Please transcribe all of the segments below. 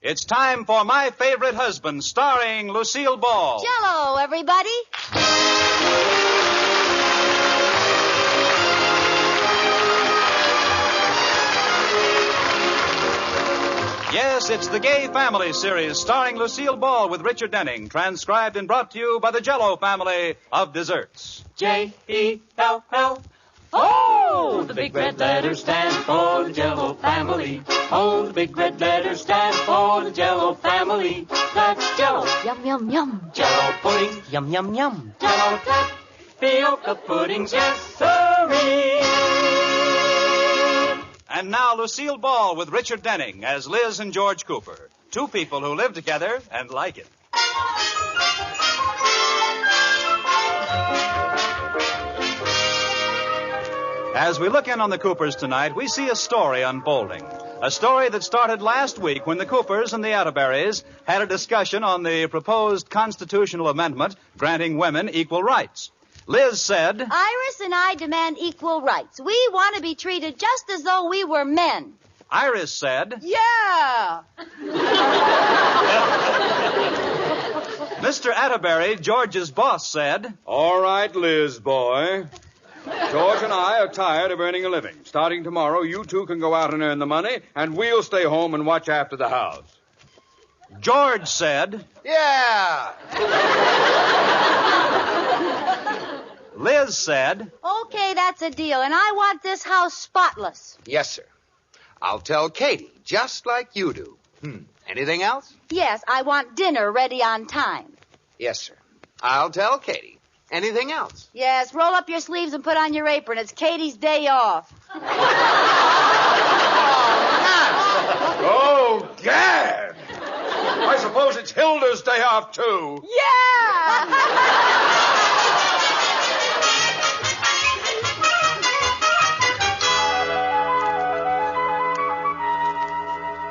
It's time for My Favorite Husband, starring Lucille Ball. Jell-O, everybody. Yes, it's the Gay Family series starring Lucille Ball with Richard Denning, transcribed and brought to you by the Jell-O family of desserts. J-E-L-L. Oh, the big red letters stand for the Jell-O family. Oh, the big red letters stand for the Jell-O family. That's Jell-O. Yum, yum, yum. Jell-O pudding. Yum, yum, yum. Jell-O tapioca puddings, yes, sirree. And now Lucille Ball with Richard Denning as Liz and George Cooper. Two people who live together and like it. As we look in on the Coopers tonight, we see a story unfolding. A story that started last week when the Coopers and the Atterberrys had a discussion on the proposed constitutional amendment granting women equal rights. Liz said, Iris and I demand equal rights. We want to be treated just as though we were men. Iris said, Yeah. Mr. Atterbury, George's boss, said, All right, Liz, boy. George and I are tired of earning a living. Starting tomorrow, you two can go out and earn the money, and we'll stay home and watch after the house. George said, Yeah. Liz said, Okay, that's a deal, and I want this house spotless. Yes, sir. I'll tell Katie, just like you do. Anything else? Yes, I want dinner ready on time. Yes, sir. I'll tell Katie. Anything else? Yes, roll up your sleeves and put on your apron. It's Katie's day off. Oh, gad! I suppose it's Hilda's day off, too. Yeah!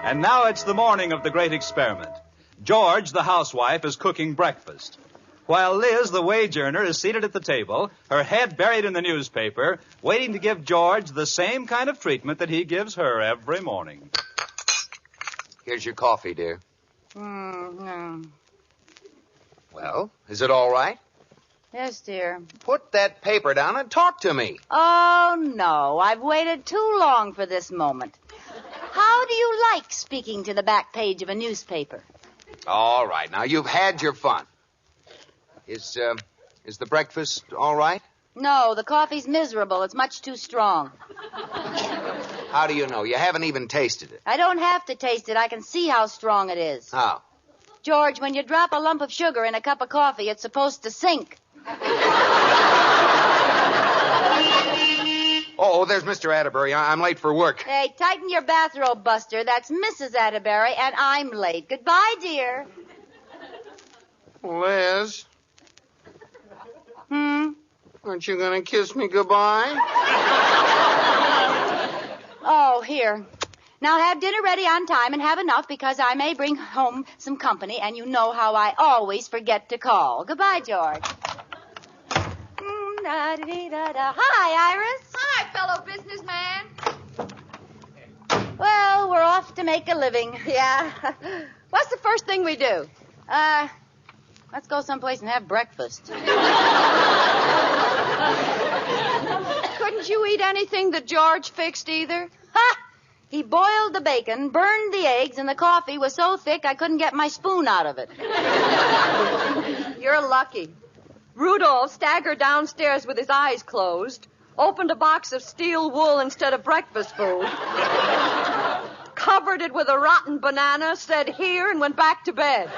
And now it's the morning of the great experiment. George, the housewife, is cooking breakfast, while Liz, the wage earner, is seated at the table, her head buried in the newspaper, waiting to give George the same kind of treatment that he gives her every morning. Here's your coffee, dear. No. Well, is it all right? Yes, dear. Put that paper down and talk to me. Oh, no. I've waited too long for this moment. How do you like speaking to the back page of a newspaper? All right. Now, you've had your fun. Is the breakfast all right? No, the coffee's miserable. It's much too strong. How do you know? You haven't even tasted it. I don't have to taste it. I can see how strong it is. How? George, when you drop a lump of sugar in a cup of coffee, it's supposed to sink. Oh, there's Mr. Atterbury. I'm late for work. Hey, tighten your bathrobe, Buster. That's Mrs. Atterbury, and I'm late. Goodbye, dear. Liz? Aren't you going to kiss me goodbye? Oh, here. Now have dinner ready on time and have enough because I may bring home some company, and you know how I always forget to call. Goodbye, George. Hi, Iris. Hi, fellow businessman. Well, we're off to make a living. Yeah. What's the first thing we do? Let's go someplace and have breakfast. Couldn't you eat anything that George fixed either? Ha! He boiled the bacon, burned the eggs, and the coffee was so thick I couldn't get my spoon out of it. You're lucky. Rudolph staggered downstairs with his eyes closed, opened a box of steel wool instead of breakfast food, covered it with a rotten banana, said here, and went back to bed.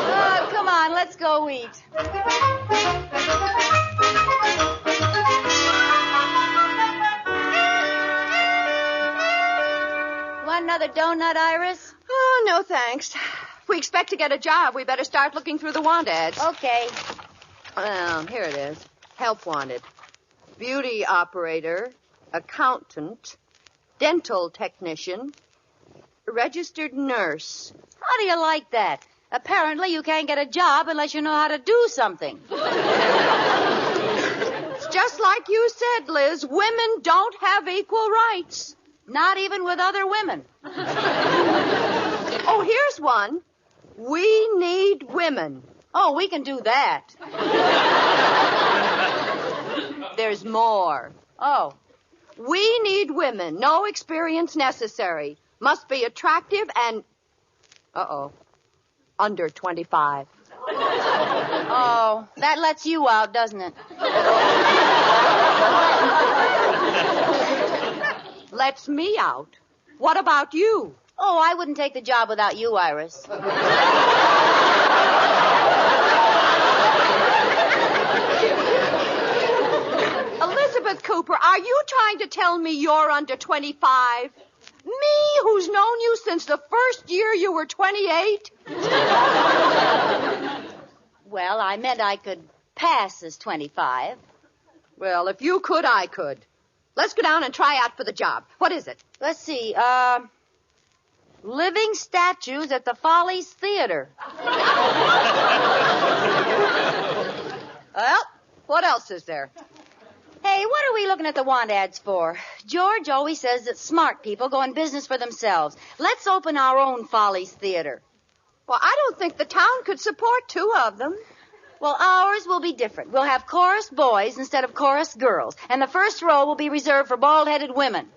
Oh, come on, let's go eat. Want another donut, Iris? Oh, no thanks. If we expect to get a job, we better start looking through the want ads. Okay. Well, here it is. Help wanted. Beauty operator, accountant, dental technician, registered nurse. How do you like that? Apparently you can't get a job unless you know how to do something. It's just like you said, Liz, women don't have equal rights. Not even with other women. Oh, here's one. We need women. Oh, we can do that. There's more. Oh. We need women. No experience necessary. Must be attractive and... under 25. Oh, that lets you out, doesn't it? Lets me out. What about you? Oh, I wouldn't take the job without you, Iris. Elizabeth Cooper, are you trying to tell me you're under 25? Me, who's known you since the first year you were 28? Well, I meant I could pass as 25. Well, if you could, I could. Let's go down and try out for the job. What is it? Let's see, living statues at the Follies Theater. Well, what else is there? Hey, what are we looking at the want ads for? George always says that smart people go in business for themselves. Let's open our own Follies Theater. Well, I don't think the town could support 2 of them. Well, ours will be different. We'll have chorus boys instead of chorus girls. And the first row will be reserved for bald-headed women.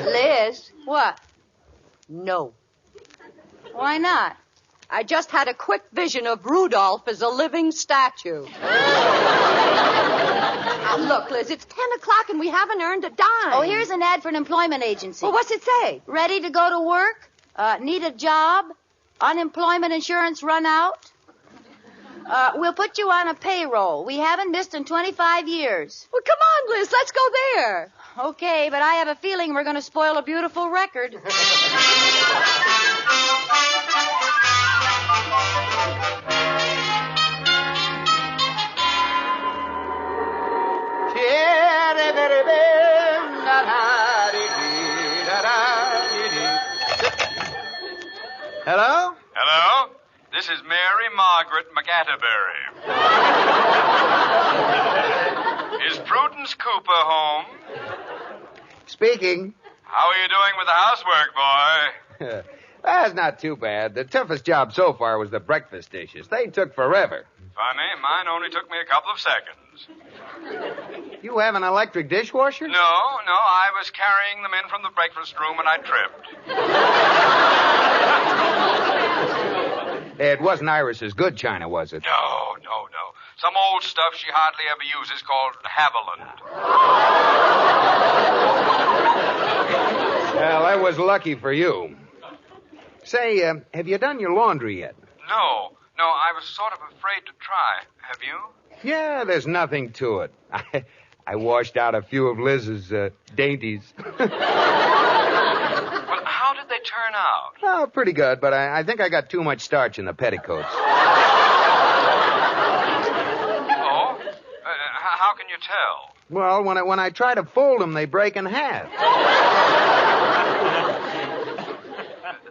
Liz. What? No. Why not? I just had a quick vision of Rudolph as a living statue. Now, look, Liz, it's 10 o'clock and we haven't earned a dime. Oh, here's an ad for an employment agency. Well, what's it say? Ready to go to work? Need a job? Unemployment insurance run out? We'll put you on a payroll. We haven't missed in 25 years. Well, come on, Liz, let's go there. Okay, but I have a feeling we're going to spoil a beautiful record. Hello? Hello? This is Mary Margaret McAtterbury. Is Prudence Cooper home? Speaking. How are you doing with the housework, boy? That's not too bad. The toughest job so far was the breakfast dishes. They took forever. Funny, mine only took me a couple of seconds. You have an electric dishwasher? No, I was carrying them in from the breakfast room and I tripped. It wasn't Iris's good china, was it? No. Some old stuff she hardly ever uses called Haviland. Well, that was lucky for you. Say, have you done your laundry yet? No, I was sort of afraid to try. Have you? Yeah, there's nothing to it. I washed out a few of Liz's dainties. Well, how did they turn out? Oh, pretty good, but I think I got too much starch in the petticoats. Oh? How can you tell? Well, when I try to fold them, they break in half.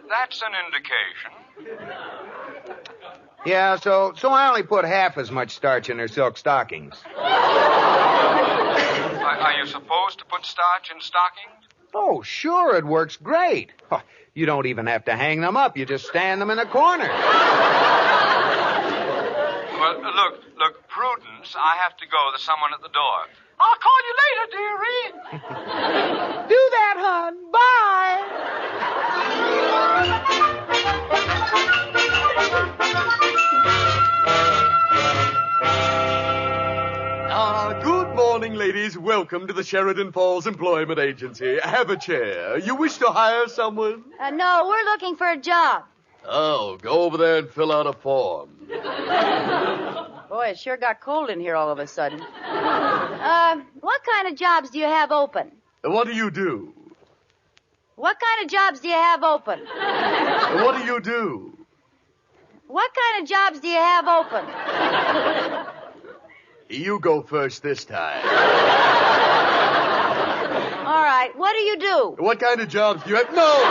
That's an indication. Yeah, so I only put half as much starch in her silk stockings. Are you supposed to put starch in stockings? Oh, sure, it works great. Oh, you don't even have to hang them up. You just stand them in a corner. Well, look, Prudence, I have to go. There's someone at the door. I'll call you later, dearie. Do that, hon. Bye. Good morning, ladies. Welcome to the Sheridan Falls Employment Agency. Have a chair. You wish to hire someone? No, we're looking for a job. Oh, go over there and fill out a form. Boy, it sure got cold in here all of a sudden. What kind of jobs do you have open? What do you do? What kind of jobs do you have open? What do you do? What kind of jobs do you have open? You go first this time. All right, what do you do? What kind of jobs do you have? No!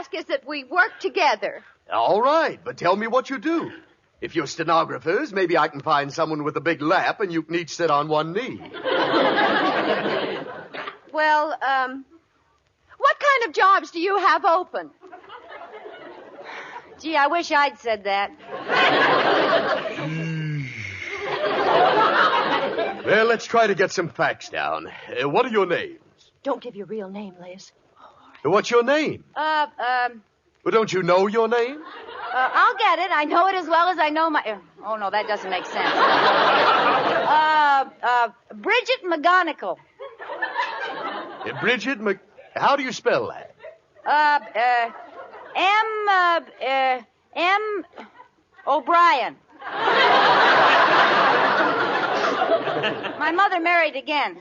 ask is that we work together. All right, but tell me what you do. If you're stenographers, maybe I can find someone with a big lap and you can each sit on one knee. Well, what kind of jobs do you have open? Gee, I wish I'd said that. Well, let's try to get some facts down. What are your names? Don't give your real name, Liz. What's your name? Well, don't you know your name? I'll get it. I know it as well as I know my... Oh, no, that doesn't make sense. Bridget McGonigal. Bridget How do you spell that? M. O'Brien. My mother married again.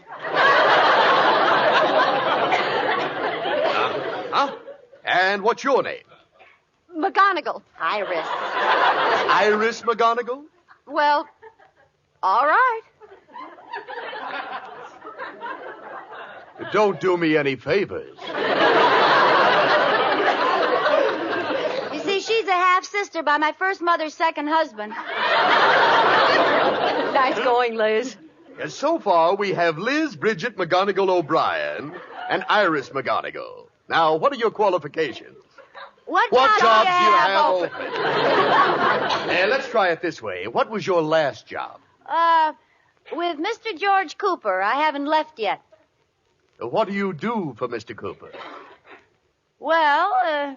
And what's your name? McGonigal. Iris. Iris McGonigal? Well, all right. Don't do me any favors. You see, she's a half-sister by my first mother's second husband. Nice going, Liz. So far, we have Liz Bridget McGonigal O'Brien and Iris McGonigal. Now, what are your qualifications? What jobs do you have open? Let's try it this way. What was your last job? With Mr. George Cooper. I haven't left yet. What do you do for Mr. Cooper? Well,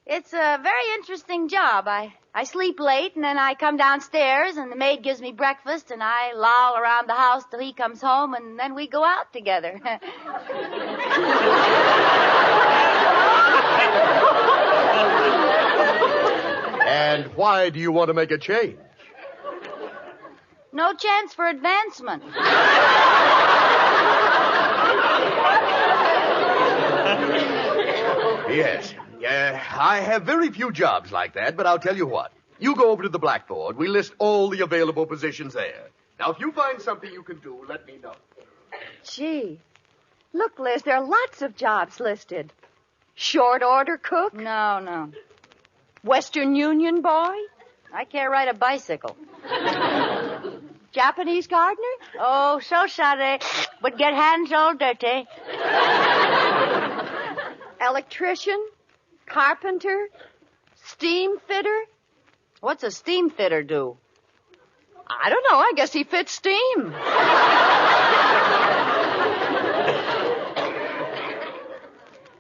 it's a very interesting job. I sleep late, and then I come downstairs, and the maid gives me breakfast, and I loll around the house till he comes home, and then we go out together. And why do you want to make a change? No chance for advancement. Yes. I have very few jobs like that, but I'll tell you what. You go over to the blackboard. We list all the available positions there. Now, if you find something you can do, let me know. Gee. Look, Liz, there are lots of jobs listed. Short order cook? No. Western Union boy? I can't ride a bicycle. Japanese gardener? Oh, so sorry. Would get hands all dirty. Electrician? Carpenter? Steam fitter? What's a steam fitter do? I don't know. I guess he fits steam.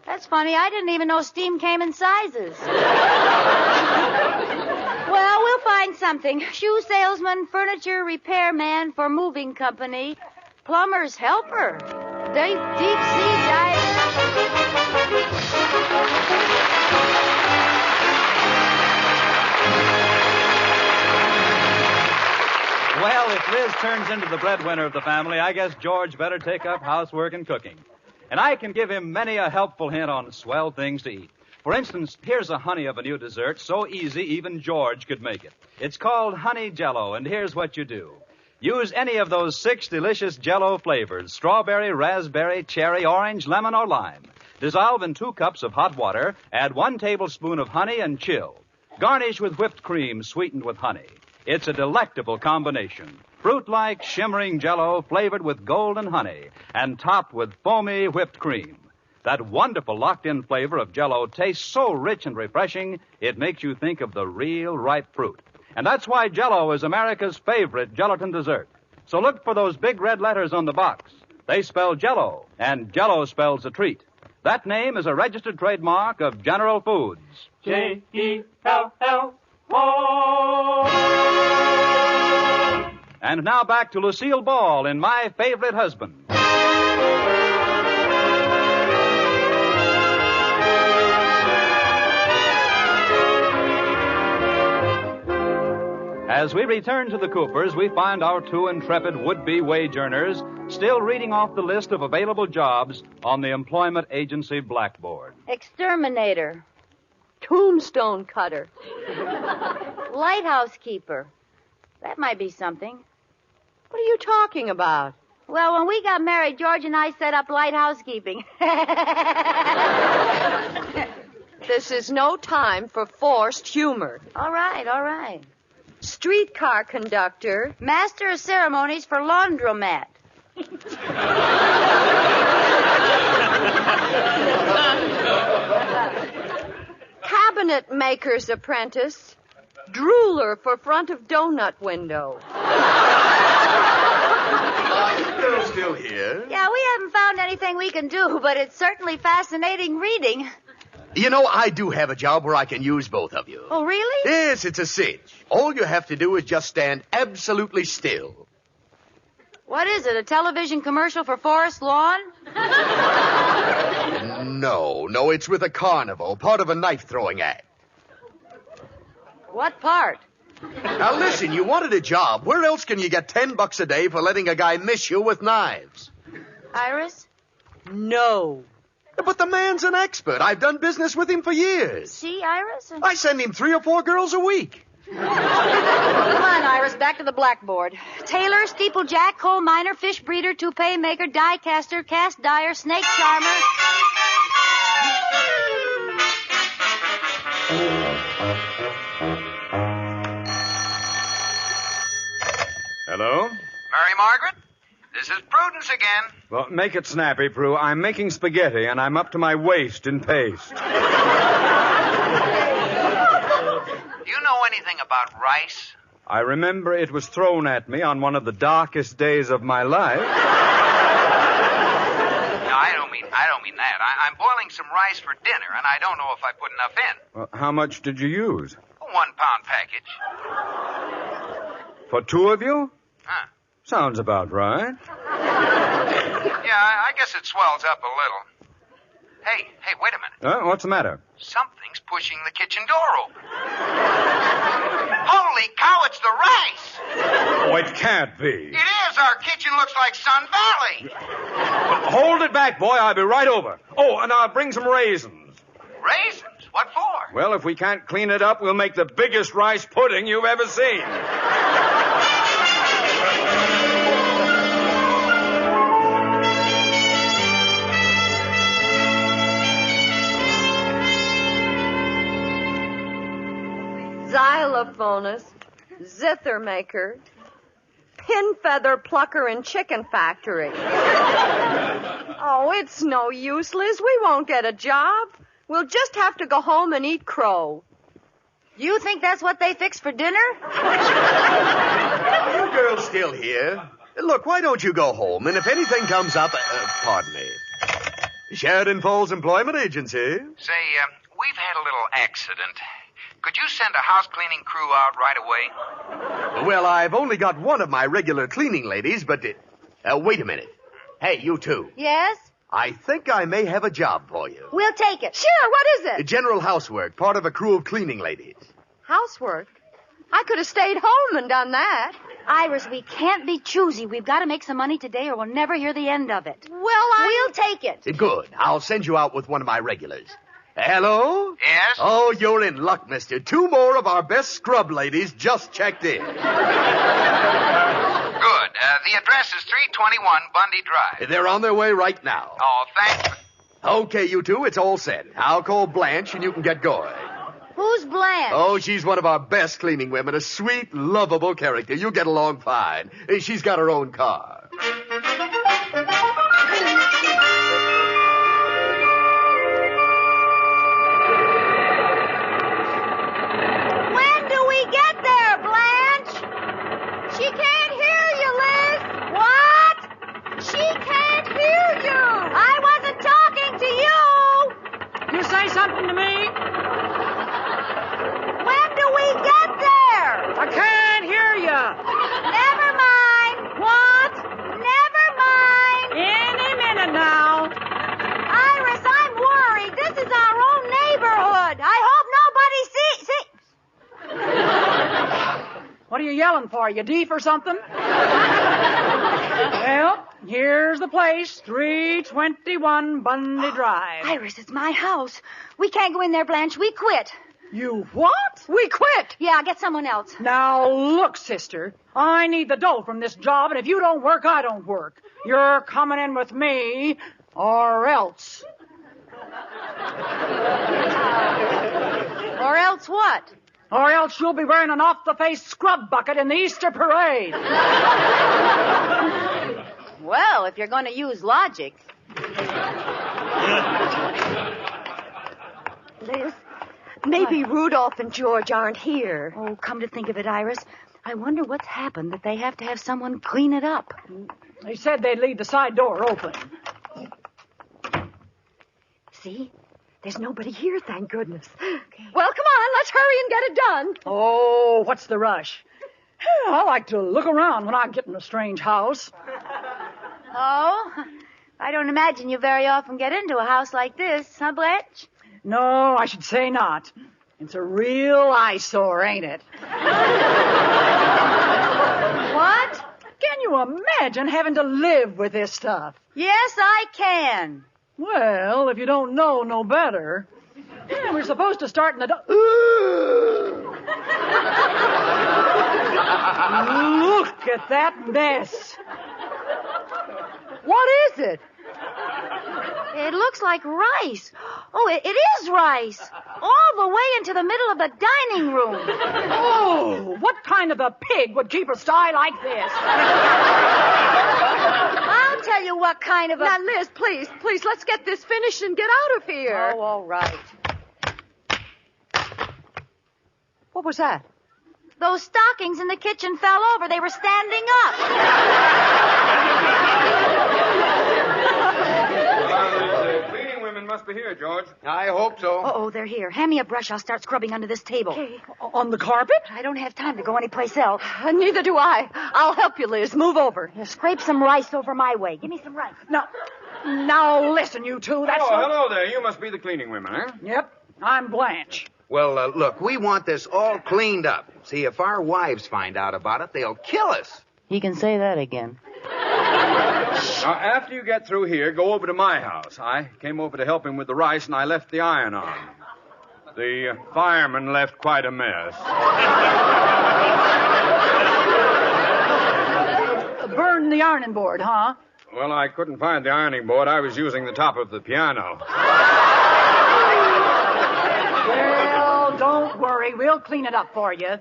That's funny. I didn't even know steam came in sizes. Well, we'll find something. Shoe salesman, furniture repairman for moving company, plumber's helper, deep sea diver. Well, if Liz turns into the breadwinner of the family, I guess George better take up housework and cooking. And I can give him many a helpful hint on swell things to eat. For instance, here's a honey of a new dessert, so easy even George could make it. It's called Honey Jell-O, and here's what you do. Use any of those 6 delicious Jell-O flavors, strawberry, raspberry, cherry, orange, lemon, or lime. Dissolve in 2 cups of hot water, add 1 tablespoon of honey, and chill. Garnish with whipped cream sweetened with honey. It's a delectable combination. Fruit-like, shimmering Jell-O flavored with golden honey and topped with foamy whipped cream. That wonderful locked-in flavor of Jell-O tastes so rich and refreshing, it makes you think of the real ripe fruit. And that's why Jell-O is America's favorite gelatin dessert. So look for those big red letters on the box. They spell Jell-O, and Jell-O spells a treat. That name is a registered trademark of General Foods. Jell-O. And now back to Lucille Ball in My Favorite Husband. As we return to the Coopers, we find our 2 intrepid would-be wage earners still reading off the list of available jobs on the employment agency blackboard. Exterminator. Tombstone cutter. Lighthouse keeper. That might be something. What are you talking about? Well, when we got married, George and I set up lighthouse keeping. This is no time for forced humor. All right. Streetcar conductor. Master of ceremonies for laundromat. Cabinet maker's apprentice. Drooler for front of donut window. You're still here? Yeah, we haven't found anything we can do, but it's certainly fascinating reading. You know, I do have a job where I can use both of you. Oh, really? Yes, it's a cinch. All you have to do is just stand absolutely still. What is it, a television commercial for Forest Lawn? No, it's with a carnival, part of a knife-throwing act. What part? Now listen, you wanted a job. Where else can you get $10 a day for letting a guy miss you with knives? Iris? No. But the man's an expert. I've done business with him for years. See, Iris? I send him 3 or 4 girls a week. Come on, Iris, back to the blackboard. Tailor, steeplejack, coal miner, fish breeder, toupee maker, die caster, cast dyer, snake charmer. Hello? Mary Margaret? This is Prudence again. Well, make it snappy, Prue. I'm making spaghetti, and I'm up to my waist in paste. Do you know anything about rice? I remember it was thrown at me on one of the darkest days of my life. No, I don't mean that. I'm boiling some rice for dinner, and I don't know if I put enough in. Well, how much did you use? A 1-pound package. For 2 of you? Huh. Sounds about right. Yeah, I guess it swells up a little. Hey, wait a minute. What's the matter? Something's pushing the kitchen door open. Holy cow, it's the rice! Oh, it can't be. It is. Our kitchen looks like Sun Valley. Hold it back, boy. I'll be right over. Oh, and I'll bring some raisins. Raisins? What for? Well, if we can't clean it up, we'll make the biggest rice pudding you've ever seen. Xylophonist, zither maker, pin feather plucker and chicken factory. Oh, it's no use, Liz. We won't get a job. We'll just have to go home and eat crow. You think that's what they fixed for dinner? You girls still here? Look, why don't you go home, and if anything comes up... pardon me. Sheridan Falls Employment Agency. Say, we've had a little accident. Could you send a house cleaning crew out right away? Well, I've only got one of my regular cleaning ladies, but... wait a minute. Hey, you two. Yes? I think I may have a job for you. We'll take it. Sure, what is it? General housework, part of a crew of cleaning ladies. Housework? I could have stayed home and done that. Iris, we can't be choosy. We've got to make some money today or we'll never hear the end of it. We'll take it. Good. I'll send you out with one of my regulars. Hello? Yes? Oh, you're in luck, mister. 2 more of our best scrub ladies just checked in. Good. The address is 321 Bundy Drive. They're on their way right now. Oh, thanks. Okay, you two, it's all set. I'll call Blanche and you can get going. Who's Blanche? Oh, she's one of our best cleaning women, a sweet, lovable character. You'll get along fine. She's got her own car. When do we get there, Blanche? She can't hear you, Liz. What? She can't hear you. I wasn't talking to you. You say something to me? When do we get there? I can't hear you. Never mind. What? Never mind. Any minute now. Iris, I'm worried. This is our own neighborhood. I hope nobody sees. What are you yelling for? You deaf or something? Well, here's the place, 321 Bundy Drive. Iris, it's my house. We can't go in there, Blanche. We quit. You what? We quit. Yeah, get someone else. Now, look, sister, I need the dough from this job, and if you don't work, I don't work. You're coming in with me, or else. else what? Or else you'll be wearing an off-the-face scrub bucket in the Easter parade. Well, if you're going to use logic. Liz, maybe Rudolph and George aren't here. Oh, come to think of it, Iris, I wonder what's happened that they have to have someone clean it up. They said they'd leave the side door open. See? There's nobody here, thank goodness. Okay. Well, come on, let's hurry and get it done. Oh, what's the rush? I like to look around when I get in a strange house. Oh, I don't imagine you very often get into a house like this, huh, Blanche? No, I should say not. It's a real eyesore, ain't it? What? Can you imagine having to live with this stuff? Yes, I can. Well, if you don't know no better. Yeah, we're supposed to start in the... Look at that mess. What is it? It looks like rice. Oh, it is rice. All the way into the middle of the dining room. Oh, what kind of a pig would keep a sty like this? I'll tell you what kind of a... Now, Liz, please, let's get this finished and get out of here. Oh, all right. What was that? Those stockings in the kitchen fell over. They were standing up. The cleaning women must be here, George. I hope so. Uh-oh, they're here. Hand me a brush. I'll start scrubbing under this table. Okay. On the carpet? I don't have time to go anyplace else. Neither do I. I'll help you, Liz. Move over. Here, scrape some rice over my way. Give me some rice. Now listen, you two. That's Hello there. You must be the cleaning women, huh? Yep, I'm Blanche. Well, look, we want this all cleaned up. See, if our wives find out about it, they'll kill us. He can say that again. Now, after you get through here, go over to my house. I came over to help him with the rice, and I left the iron on. The fireman left quite a mess. Burn the ironing board, huh? Well, I couldn't find the ironing board. I was using the top of the piano. Well, don't worry. We'll clean it up for you.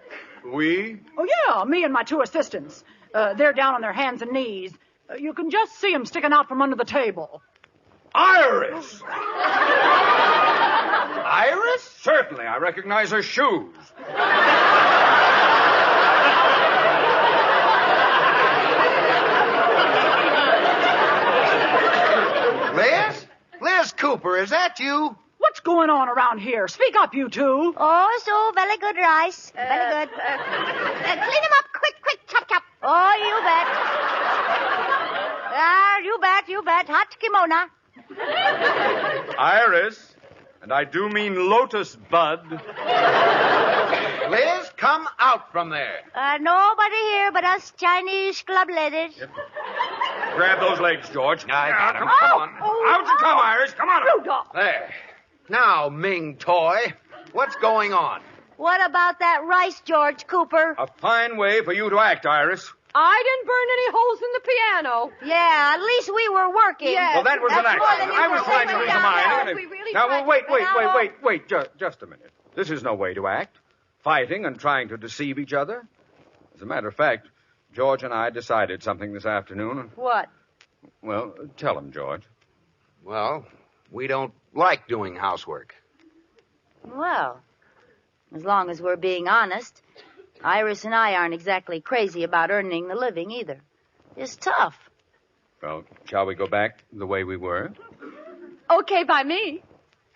We? Oh, yeah, me and my two assistants. They're down on their hands and knees. You can just see them sticking out from under the table. Iris! Iris? Certainly. I recognize her shoes. Liz? Liz Cooper, is that you? What's going on around here? Speak up, you two. Oh, so very good rice. Very good. Clean them up. Quick, chop, chop. Oh, you bet. You bet. Hot kimono. Iris, and I do mean lotus bud. Liz, come out from there. Nobody here but us Chinese club ladies. Yep. Grab those legs, George. I got him. Come on. Out you come, Iris. Come on. Rudolph. There. Now, Ming Toy, what's going on? What about that rice, George Cooper? A fine way for you to act, Iris. I didn't burn any holes in the piano. Yeah, at least we were working. Yeah. Well, that was an That's more accident. than you I was were trying to doing do some down ironing. there. and- We really Now, tried wait. Just a minute. This is no way to act. Fighting and trying to deceive each other. As a matter of fact, George and I decided something this afternoon. What? Well, tell him, George. Well, we don't like doing housework. Well, as long as we're being honest, Iris and I aren't exactly crazy about earning the living either. It's tough. Well, shall we go back the way we were? Okay, by me.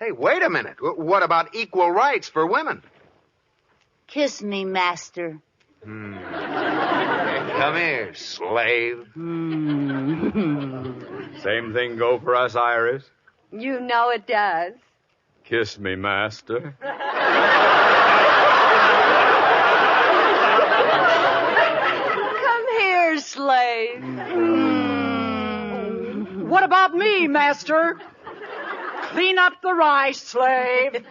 Hey, wait a minute. What about equal rights for women? Kiss me, master. Come here, slave. Same thing go for us, Iris. You know it does. Kiss me, master. Come here, slave. What about me, master? Clean up the rice, slave.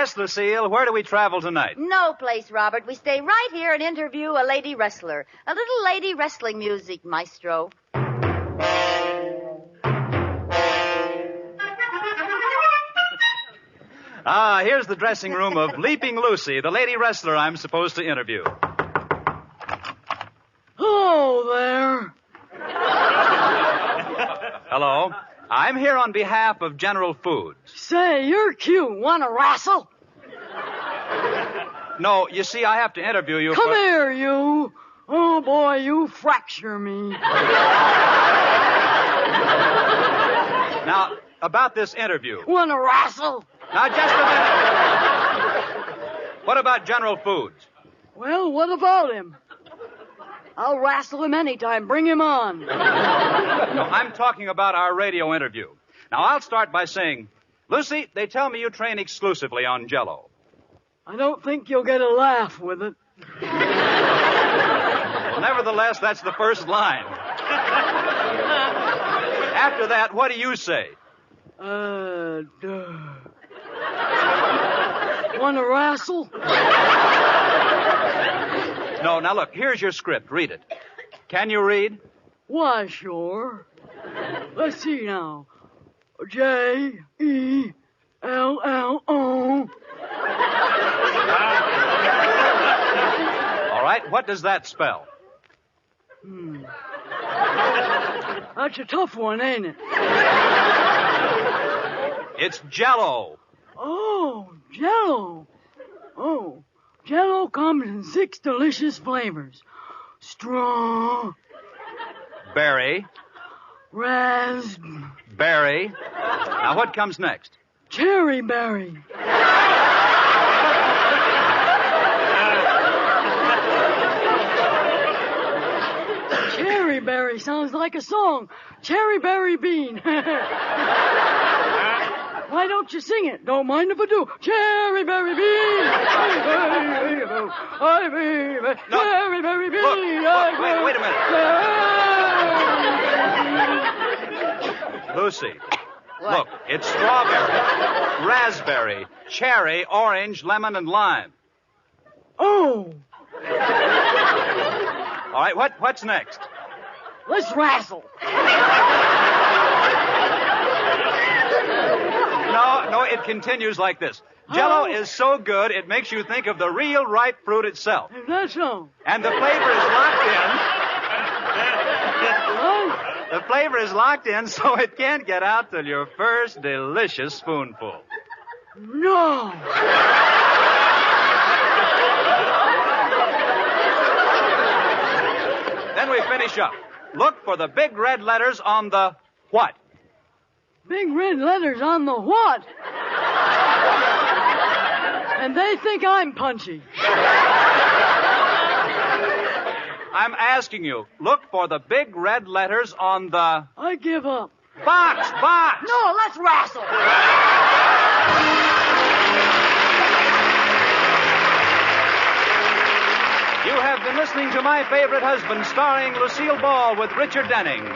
Yes, Lucille, where do we travel tonight? No place, Robert. We stay right here and interview a lady wrestler. A little lady wrestling music, maestro. Here's the dressing room of Leaping Lucy, the lady wrestler I'm supposed to interview. Hello there. Hello. I'm here on behalf of General Foods. Say, you're cute. Want to wrestle? No, you see, I have to interview you. Come here, you. Oh, boy, you fracture me. Now, about this interview. Want to wrestle? Now, just a minute. What about General Foods? Well, what about him? I'll wrestle him anytime. Bring him on. No, I'm talking about our radio interview. Now, I'll start by saying, Lucy, they tell me you train exclusively on Jell-O. I don't think you'll get a laugh with it. Well, nevertheless, that's the first line. After that, what do you say? Want to wrestle? No, now look, here's your script. Read it. Can you read? Why, sure. Let's see now. J-E-L-L-O. All right, what does that spell? That's a tough one, ain't it? It's Jell-O. Oh, Jell-O. Oh, Jell-O comes in 6 delicious flavors. Berry. Raspberry. Now, what comes next? Cherry berry. Cherry berry sounds like a song. Cherry berry bean. Why don't you sing it? Don't mind if I do. Cherry berry bean. Cherry berry bean. Look, wait a minute. Lucy, What? look, it's strawberry, raspberry, cherry, orange, lemon, and lime. Oh. All right, what's next? Let's wrestle. No, it continues like this. Jell-O is so good, it makes you think of the real ripe fruit itself. Is that so? And the flavor is locked in. The flavor is locked in, so it can't get out till your first delicious spoonful. No. Then we finish up. Look for the big red letters on the what? Big red letters on the what? And they think I'm punchy. I'm asking you, look for the big red letters on the... I give up. Box! No, let's wrestle. You have been listening to My Favorite Husband, starring Lucille Ball with Richard Denning.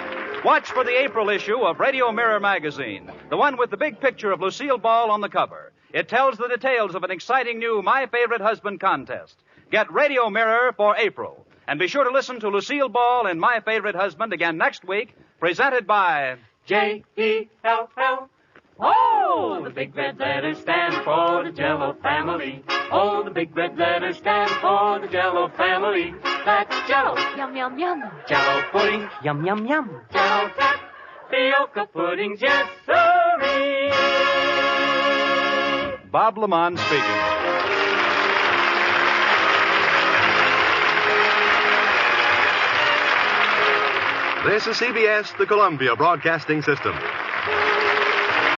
Watch for the April issue of Radio Mirror magazine, the one with the big picture of Lucille Ball on the cover. It tells the details of an exciting new My Favorite Husband contest. Get Radio Mirror for April. And be sure to listen to Lucille Ball and My Favorite Husband again next week, presented by... J-E-L-L. Oh, the big red letters stand for the Jell-O family. Oh, the big red letters stand for the Jell-O family. That's Jell-O. Yum, yum, yum. Jell-O pudding. Yum, yum, yum. Jell-O tapioca pudding, yes, sirree. Bob Lamont speaking. This is CBS, the Columbia Broadcasting System.